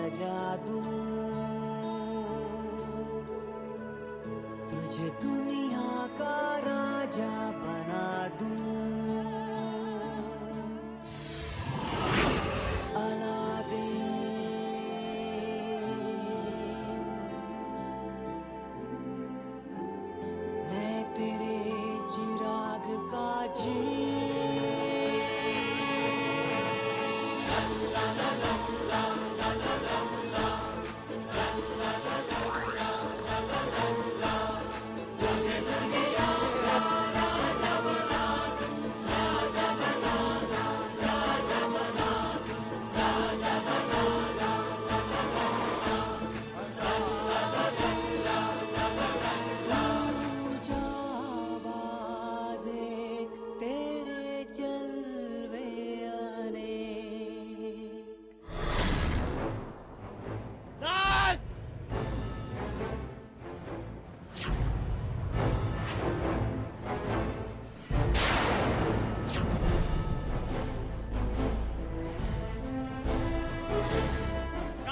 सजा दूं, तुझे दुनिया का राजा बना दूं। मैं तेरे चिराग का जी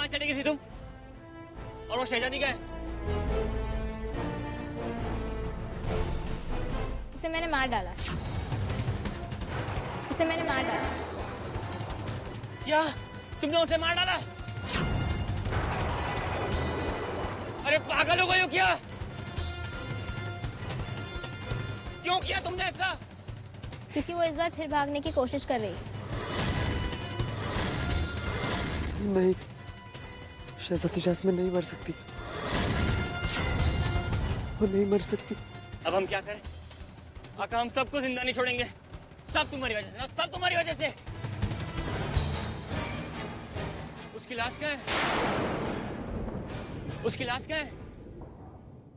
चढ़ी गई थी तुम? और वो शहजादी का है? उसे मैंने मार डाला। उसे मैंने मार डाला। क्या? तुमने उसे मार डाला? अरे पागल हो गई हो क्या? क्यों किया तुमने ऐसा? क्योंकि वो इस बार फिर भागने की कोशिश कर रही है। नहीं, शहजादी जैस्मिन नहीं मर सकती। वो नहीं मर सकती। अब हम क्या करें? आका, हम सबको जिंदा नहीं छोड़ेंगे। सब तुम्हारी वजह से ना, सब तुम्हारी वजह से। उसकी लाश कहाँ है? उसकी लाश कहाँ है?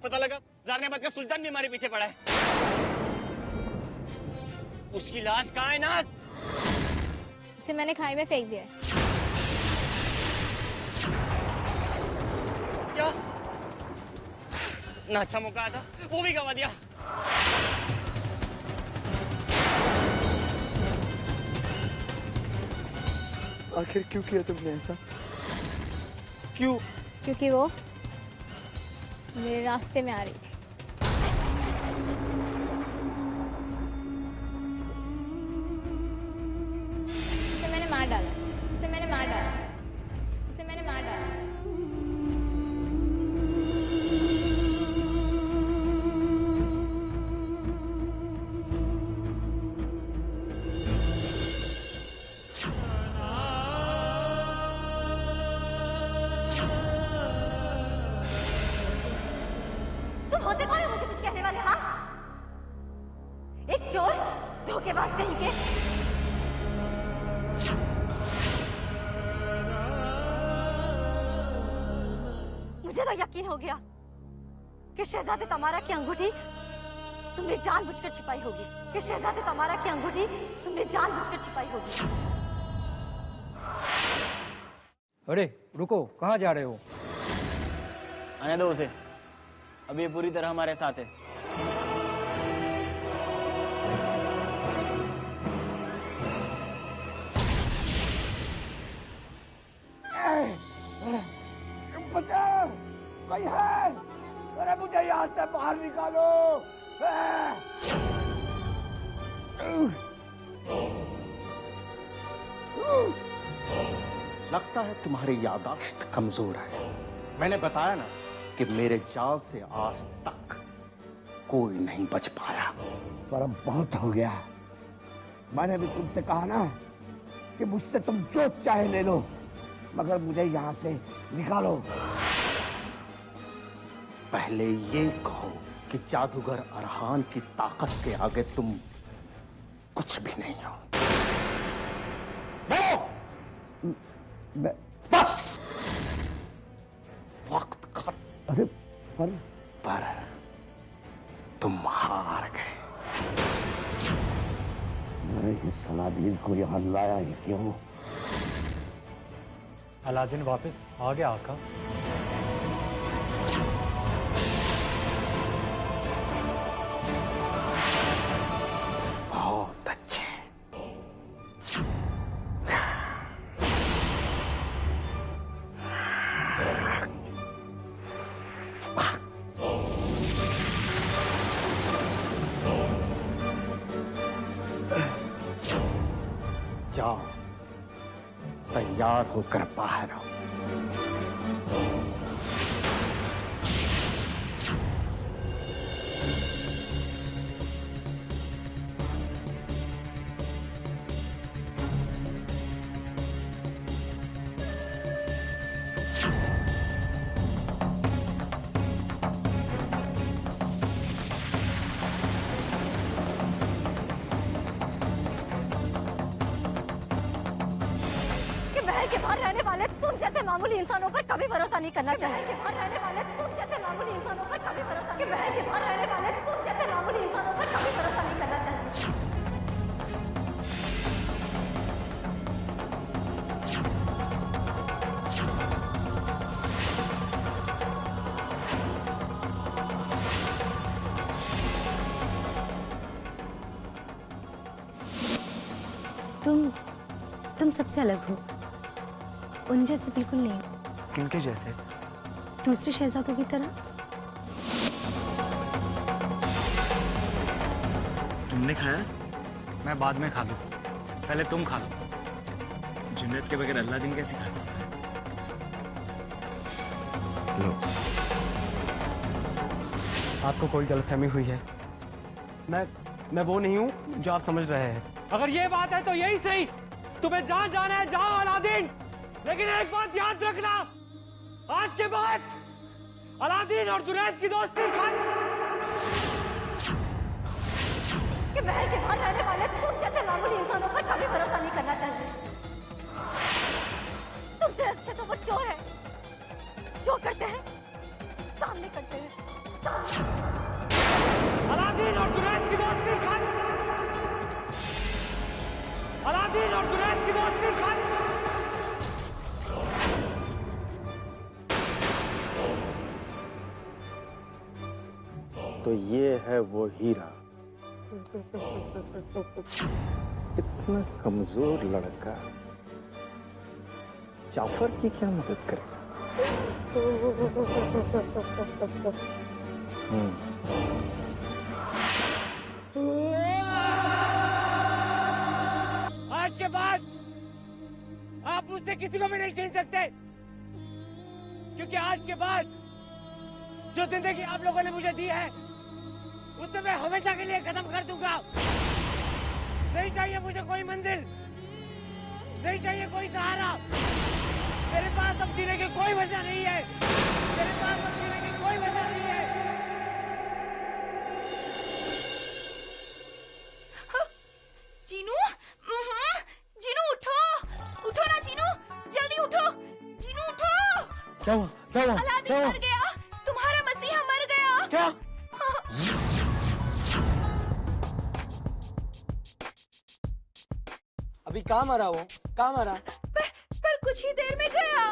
पता लगा ज़ारनाबाद का सुल्तान भी हमारे पीछे पड़ा है। उसकी लाश कहाँ है नाज? उसे मैंने खाई में फेंक दिया है। क्या? ना अच्छा मौका आया था, वो भी गवा दिया। आखिर क्यों किया तुमने ऐसा? क्यों? क्योंकि वो मेरे रास्ते में आ रही थी। उसे मैंने मार डाला। उसे मैंने मार डाला। उसे मैंने मार डाला। तुम होते कौन है मुझे कुछ कहने वाले? हाँ, एक चोर, धोखेबाज कहीं के। मुझे तो यकीन हो गया कि शहजादे तमारा की अंगूठी तुमने जानबूझकर छिपाई होगी। कि शहजादे तमारा की अंगूठी तुमने जानबूझकर छिपाई होगी। अरे रुको, कहाँ जा रहे हो? आने दो उसे, अभी ये पूरी तरह हमारे साथ है। बचाओ, कोई है? अरे मुझे यहाँ से बाहर निकालो। लगता है तुम्हारी यादाश्त कमजोर है। मैंने बताया ना कि मेरे जाल से आज तक कोई नहीं बच पाया। पर अब बहुत हो गया। मैंने भी तुमसे कहा ना कि मुझसे तुम जो चाहे ले लो, मगर मुझे यहाँ से निकालो। पहले ये कहो कि जादूगर अरहान की ताकत के आगे तुम कुछ भी नहीं हो। बोलो! बस वक्त खत्म। अरे पर तुम हार गए। मैं इस अलादीन को यहाँ लाया ही क्यों? अलादीन वापस आ गया आका। बहुत अच्छे। जाओ, तैयार होकर बाहर आओ। महल के बाहर रहने वाले तुम जैसे मामूली इंसानों पर कभी भरोसा नहीं करना चाहिए। महल के बाहर रहने वाले तुम जैसे मामूली इंसानों पर कभी भरोसा नहीं। महल के बाहर रहने वाले तुम जैसे मामूली इंसानों पर कभी भरोसा नहीं करना चाहिए। तुम सबसे अलग हो, उन जैसे बिल्कुल नहीं। किनके जैसे? दूसरे शहजादों की तरह। तुमने खाया? मैं बाद में खा लूँ, पहले तुम खा लो। जुनैद के बगैर अल्लादीन कैसे खा सकता है? लो। आपको कोई गलतफहमी हुई है। मैं वो नहीं हूँ जो आप समझ रहे हैं। अगर ये बात है तो यही सही, तुम्हें जहां जाना है जाओ अलादीन, लेकिन एक बात याद रखना, आज के बाद अलादीन और जुनैद की दोस्ती खत्म। कि महल के बाहर रहने वाले तुम जैसे मामूली इंसानों पर कभी भरोसा नहीं करना चाहिए। तुमसे अच्छे तो वो चोर है, जो करते हैं सामने करते हैं, अलादीन और जुनैद की दोस्ती खत्म। अलादीन और जुनैद की दोस्ती खत्म। तो ये है वो हीरा, इतना कमजोर लड़का जाफर की क्या मदद करेगा? आज के बाद आप मुझसे किसी को भी नहीं छीन सकते, क्योंकि आज के बाद जो जिंदगी आप लोगों ने मुझे दी है उसे मैं हमेशा के लिए खत्म कर दूंगा। नहीं चाहिए मुझे कोई मंजिल, नहीं चाहिए कोई सहारा। मेरे पास अब जीने की कोई वजह नहीं है, मेरे पास अब जीने की कोई वजह नहीं है। जीनू, जीनू उठो, उठो ना जीनू, जल्दी उठो, जीनू उठो। क्या हुआ? क्या हुआ? अलादीन मर गया, तुम्हारा मसीहा मर गया। क्या? अभी कहाँ मरा वो? कहाँ मरा? पर कुछ ही देर में गया।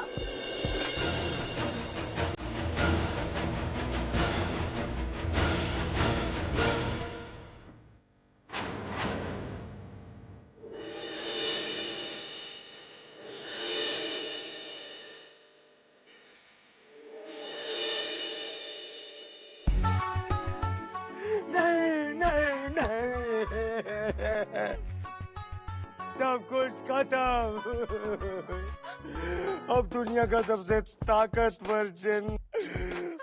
सब कुछ खत्म। अब दुनिया का सबसे ताकतवर जिन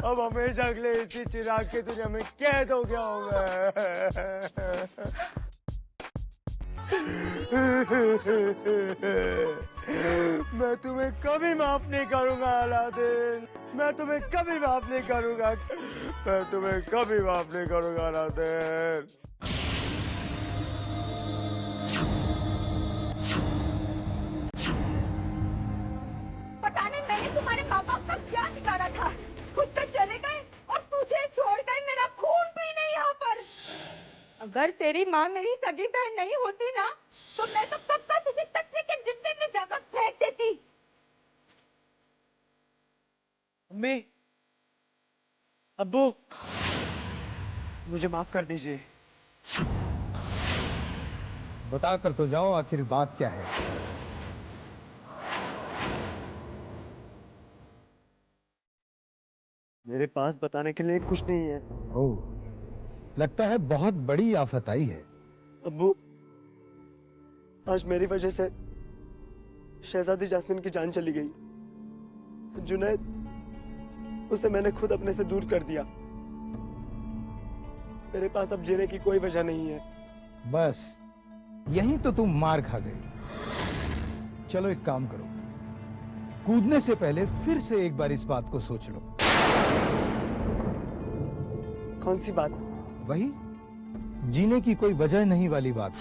अब हमेशा के लिए इसी चिराग की दुनिया में कैद हो गया हूँ मैं तुम्हें कभी माफ नहीं करूंगा अलादीन, मैं तुम्हें कभी माफ नहीं करूंगा, मैं तुम्हें कभी माफ नहीं करूंगा अलादीन। पता नहीं मैंने तुम्हारे माँ बाप का क्या बिगाड़ा था, खुद तो चले गए और तुझे छोड़ गए। मेरा खून भी नहीं यहाँ पर। अगर तेरी माँ मेरी सगी बहन नहीं होती ना, तो मैं तो कब का तुझे कचरे के डिब्बे में जगह फेंक देती। अम्मी, अब्बू, मुझे माफ कर दीजिए। बता कर तो जाओ, आखिर बात क्या है? मेरे पास बताने के लिए कुछ नहीं है। ओह, लगता है बहुत बड़ी आफत आई है। अब्बू, आज मेरी वजह से शहजादी जास्मिन की जान चली गई। जुनैद, उसे मैंने खुद अपने से दूर कर दिया। मेरे पास अब जीने की कोई वजह नहीं है। बस यही तो तुम मार खा गए। चलो एक काम करो, कूदने से पहले फिर से एक बार इस बात को सोच लो। कौन सी बात? वही जीने की कोई वजह नहीं वाली बात।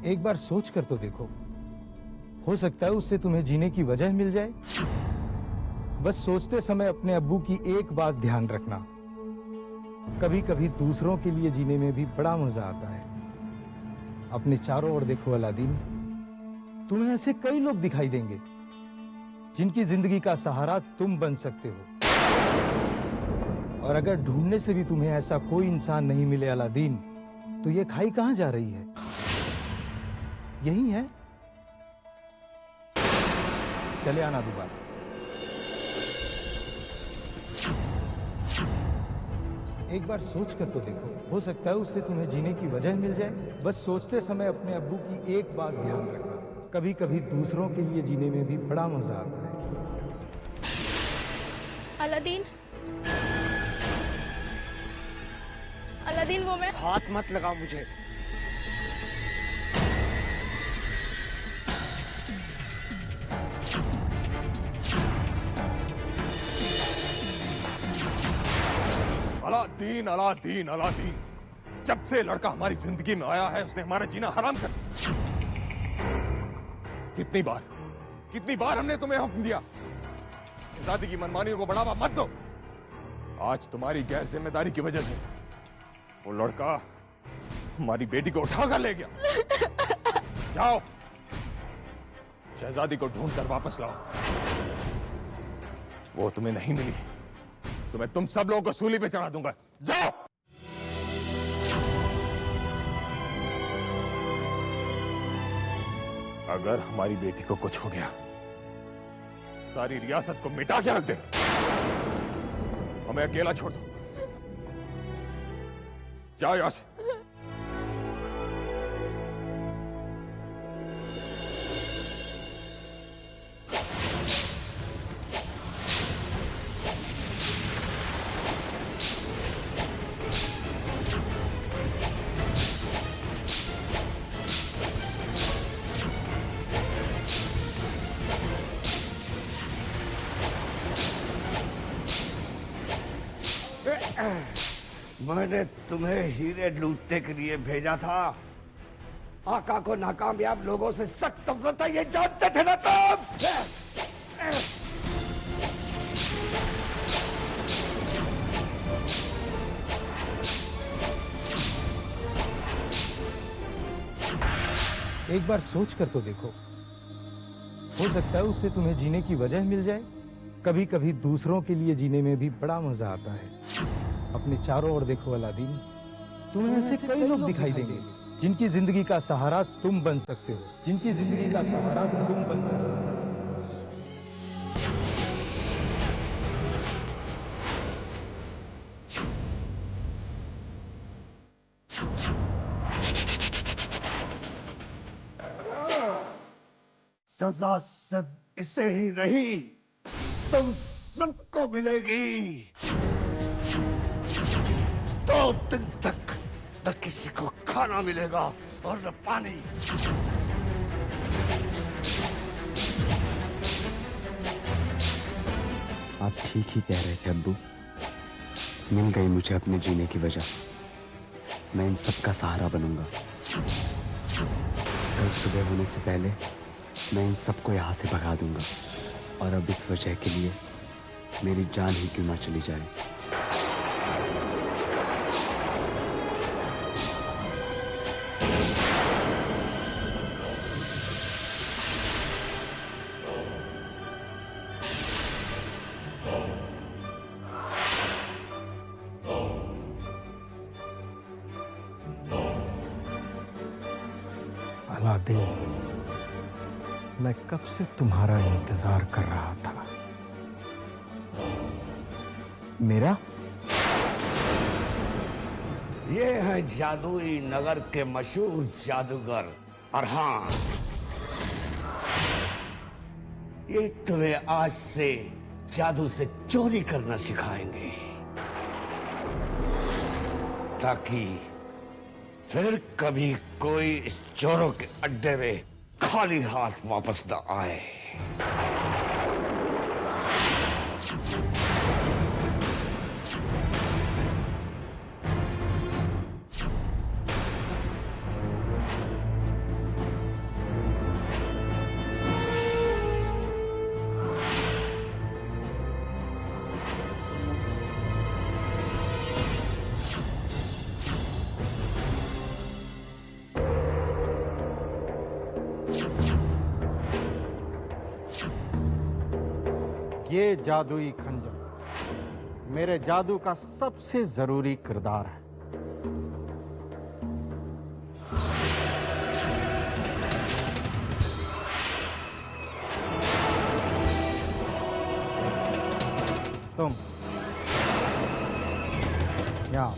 एक बार सोच कर तो देखो, हो सकता है उससे तुम्हें जीने की वजह मिल जाए। बस सोचते समय अपने अब्बू की एक बात ध्यान रखना, कभी कभी दूसरों के लिए जीने में भी बड़ा मजा आता है। अपने चारों ओर देखो अलादीन, तुम्हें ऐसे कई लोग दिखाई देंगे जिनकी जिंदगी का सहारा तुम बन सकते हो। और अगर ढूंढने से भी तुम्हें ऐसा कोई इंसान नहीं मिले अलादीन, तो ये खाई कहां जा रही है? यही है। चले आना दोबारा। एक बार सोच कर तो देखो, हो सकता है उससे तुम्हें जीने की वजह मिल जाए। बस सोचते समय अपने अब्बू की एक बात ध्यान रखना, कभी कभी दूसरों के लिए जीने में भी बड़ा मजा आता है। अलादीन, अलादीन वो मैं। हाथ मत लगाओ मुझे। अलादीन, अलादीन, अलादीन, जब से लड़का हमारी जिंदगी में आया है उसने हमारा जीना हराम कर दिया। कितनी बार हमने तुम्हें हुक्म दिया, शहजादी की मनमानियों को बढ़ावा मत दो। आज तुम्हारी गैर जिम्मेदारी की वजह से वो लड़का हमारी बेटी को उठा कर ले गया। जाओ, शहजादी को ढूंढ कर वापस लाओ। वो तुम्हें नहीं मिली तो मैं तुम सब लोगों को सूली पे चढ़ा दूंगा। जाओ। अगर हमारी बेटी को कुछ हो गया, सारी रियासत को मिटा के रख दे। हमें अकेला छोड़ दो। जाओ यहां से। मैंने तुम्हें हीरे लूटने के लिए भेजा था। आका को नाकामयाब लोगों से सख्त नफरत है, ये जानते थे ना तुम? एक बार सोच कर तो देखो, हो सकता है उससे तुम्हें जीने की वजह मिल जाए। कभी कभी दूसरों के लिए जीने में भी बड़ा मजा आता है। अपने चारों ओर देखो अलादीन, तुम्हें ऐसे कई लोग दिखाई देंगे जिनकी जिंदगी का सहारा तुम बन सकते हो। जिनकी जिंदगी का सहारा तुम बन सकते हो। सजा सिर्फ इसे ही नहीं, तुम सबको मिलेगी। 2 दिन तक न किसी को खाना मिलेगा और न पानी। आप ठीक ही कह रहे थे अब्बू। मिल गई मुझे अपने जीने की वजह। मैं इन सब का सहारा बनूंगा। कल सुबह होने से पहले मैं इन सबको यहाँ से भगा दूंगा। और अब इस वजह के लिए मेरी जान ही क्यों ना चली जाए। अलादीन, मैं कब से तुम्हारा इंतजार कर रहा था। मेरा? ये है जादुई नगर के मशहूर जादूगर और हाँ, ये तुम्हें आज से जादू से चोरी करना सिखाएंगे, ताकि फिर कभी कोई इस चोरों के अड्डे में खाली हाथ वापस न आए। ये जादुई खंजर मेरे जादू का सबसे जरूरी किरदार है। तुम यहाँ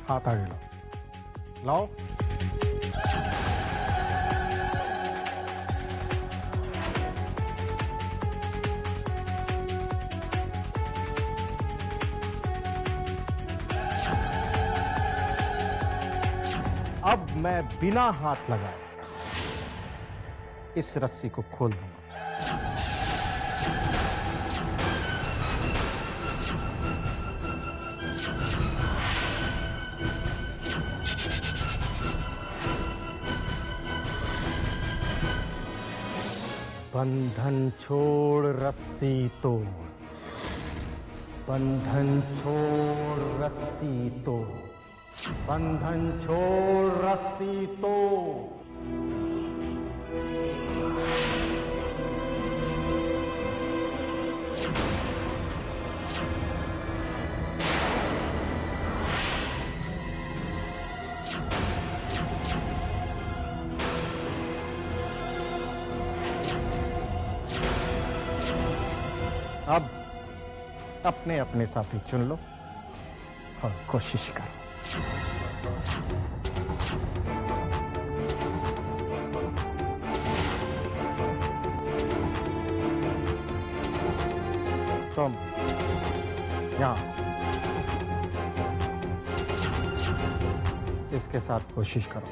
हाथ आगे लाओ, लाओ। अब मैं बिना हाथ लगाए इस रस्सी को खोल दूंगा। बंधन छोड़ रस्सी तोड़, बंधन छोड़ रस्सी तोड़, बंधन छोड़ रस्सी तोड़। अब अपने अपने साथी चुन लो और कोशिश करो। तुम यहाँ इसके साथ कोशिश करो।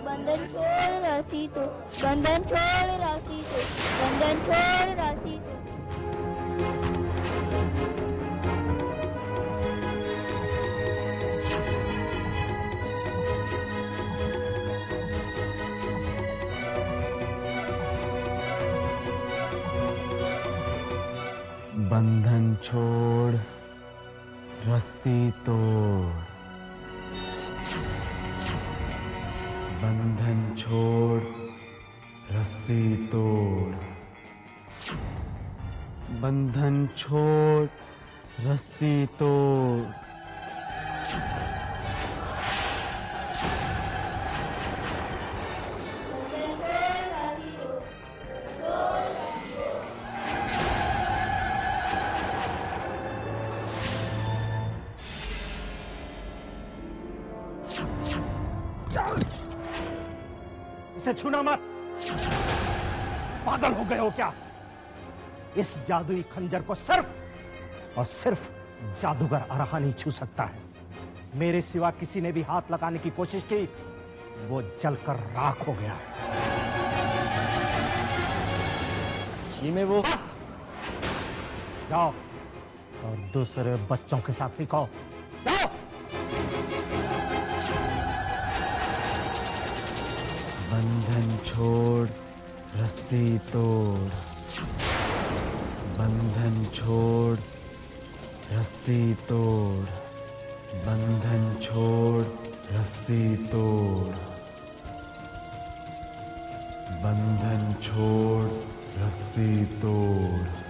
बंधन छोड़ राशि तो, बंधन छोड़ राशि तो, बंधन छोड़ राशि तो। बंधन छोड़ रस्सी तोड़, बंधन छोड़ रस्सी तोड़, बंधन छोड़ रस्सी तोड़। इसे छूना मत। पागल हो गए हो क्या? इस जादुई खंजर को सिर्फ और सिर्फ जादूगर अरहानी छू सकता है। मेरे सिवा किसी ने भी हाथ लगाने की कोशिश की, वो जलकर राख हो गया है। जी में वो जाओ और दूसरे बच्चों के साथ सीखो। जाओ। बंधन छोड़ रस्सी तोड़, बंधन छोड़ रस्सी तोड़, बंधन छोड़, रस्सी तोड़, बंधन छोड़, रस्सी तोड़।